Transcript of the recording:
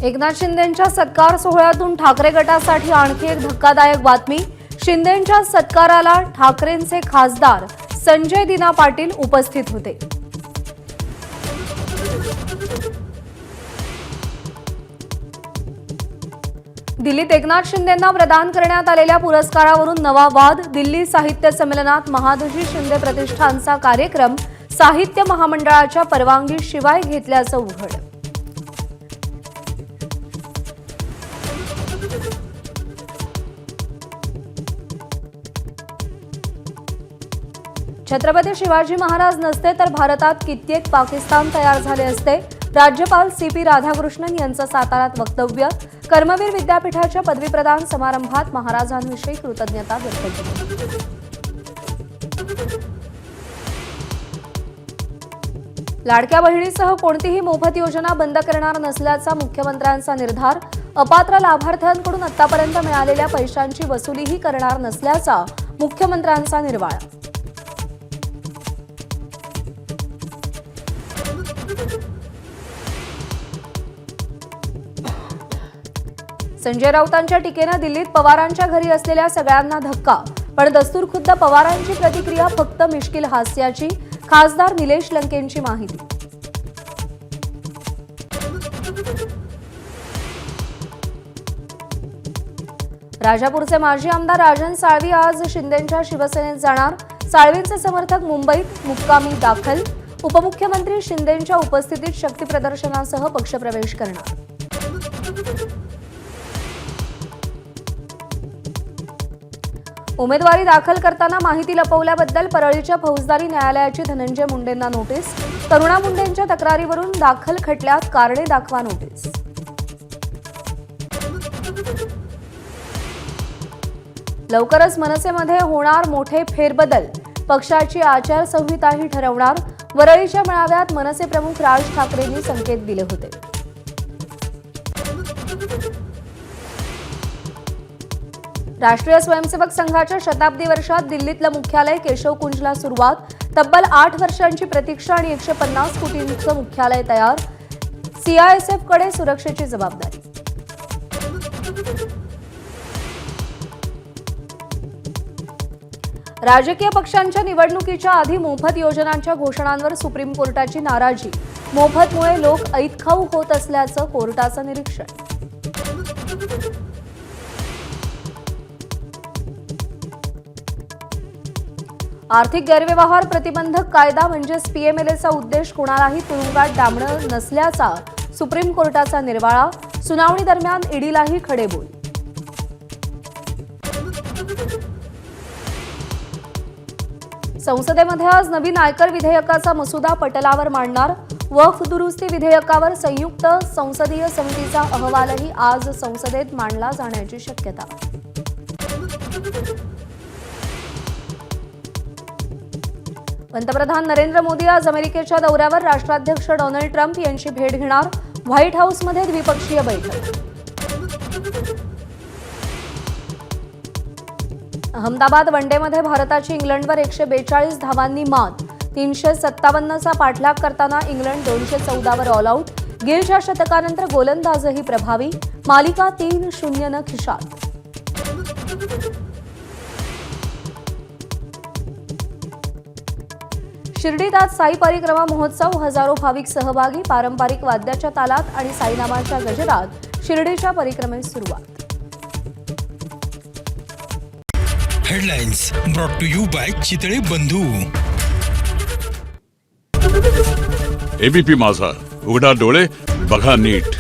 एकनाथ शिंदेंच्या सत्कार सोहळ्यातून ठाकरे गटासाठी आणखी एक धक्कादायक बातमी। शिंदेंच्या सत्काराला ठाकरेंचे खासदार संजय दिना पाटील उपस्थित होते। दिल्लीत एकनाथ शिंदेंना प्रदान करण्यात आलेल्या पुरस्कारावरून नवा वाद। दिल्ली साहित्य संमेलनात महादजी शिंदे प्रतिष्ठानचा कार्यक्रम साहित्य महामंडळाच्या परवानगीशिवाय घेतल्याचं उघड। छत्रपती शिवाजी महाराज नसते तर भारतात कित्येक पाकिस्तान तयार झाले असते। राज्यपाल CP राधाकृष्णन यांचं साताऱ्यात वक्तव्य। कर्मवीर विद्यापीठाच्या पदवी प्रदान समारंभात महाराजांविषयी कृतज्ञता व्यक्त केली। लाडक्या बहिणीसह कोणतीही मोफत योजना बंद करणार नसल्याचा मुख्यमंत्र्यांचा निर्धार। अपात्र लाभार्थ्यांकडून आतापर्यंत मिळालेल्या पैशांची वसुलीही करणार नसल्याचा मुख्यमंत्र्यांचा निर्वाळा। संजय राऊतांच्या टीकेने दिल्लीत पवारांच्या घरी असलेल्या सगळ्यांना धक्का। पण दस्तूरखुद्द पवारांची प्रतिक्रिया फक्त मिश्किल हास्याची। खासदार निलेश लंकेंची माहिती। राजापूरचे माजी आमदार राजन साळवी आज शिंदेंच्या शिवसेनेत जाणार। साळवींचे समर्थक मुंबईत मुक्कामी दाखल। उपमुख्यमंत्री शिंदेंच्या उपस्थितीत शक्ती प्रदर्शनासह पक्षप्रवेश करणार। उमेदवारी दाखल करताना माहिती लपवल्याबद्दल परळीच्या फौजदारी न्यायालयाची धनंजय मुंडेंना नोटीस। करुणा मुंडेंच्या तक्रारीवरून दाखल खटल्यात कारणे दाखवा नोटीस। लवकरच मनसेमध्ये होणार मोठे फेरबदल। पक्षाची आचारसंहिताही ठरवणार। वरळीच्या मेळाव्यात मनसे प्रमुख राज ठाकरेंनी संकेत दिले होते। राष्ट्रीय स्वयंसेवक संघाच्या शताब्दी वर्षात दिल्लीतलं मुख्यालय केशव कुंजला सुरुवात। तब्बल 8 वर्षांची प्रतीक्षा आणि 150 कोटींचं मुख्यालय तयार। CISF कडे सुरक्षेची जबाबदारी। राजकीय पक्षांच्या निवडणुकीच्या आधी मोफत योजनांच्या घोषणांवर सुप्रीम कोर्टाची नाराजी। मोफतमुळे लोक ऐतखाऊ होत असल्याचं कोर्टाचं निरीक्षण। आर्थिक गैरव्यवहार प्रतिबंधक कायदा म्हणजेच PMLAचा उद्देश कोणालाही तुरुंगात डांबणं नसल्याचा सुप्रीम कोर्टाचा निर्वाळा। सुनावणी दरम्यान ईडीलाही खडेबोल। संसदेमध्ये आज नवीन आयकर विधेयकाचा मसुदा पटलावर मांडणार। वक्फ दुरुस्ती विधेयकावर संयुक्त संसदीय समितीचा अहवालही आज संसदेत मांडला जाण्याची शक्यता। पंतप्रधान नरेंद्र मोदी आज अमेरिकेच्या दौऱ्यावर। राष्ट्राध्यक्ष डोनाल्ड ट्रम्प यांची भेट घेणार। व्हाईट हाऊसमध्ये द्विपक्षीय बैठक। अहमदाबाद वनडेमध्ये भारताची इंग्लंडवर 142 धावांनी मात। 357चा पाठलाग करताना इंग्लंड 214वर ऑल आऊट। गिलच्या शतकानंतर गोलंदाजही प्रभावी। मालिका 3-0 खिशात। शिर्डीत आज साई परिक्रमा महोत्सव। हजारो भाविक सहभागी। पारंपरिक वाद्याच्या तालात आणि साईनामाच्या गजरात शिर्डीच्या परिक्रमेस सुरुवात। Headlines brought to you by Chitale Bandhu. ABP माझा, उघडा डोळे बघा नीट।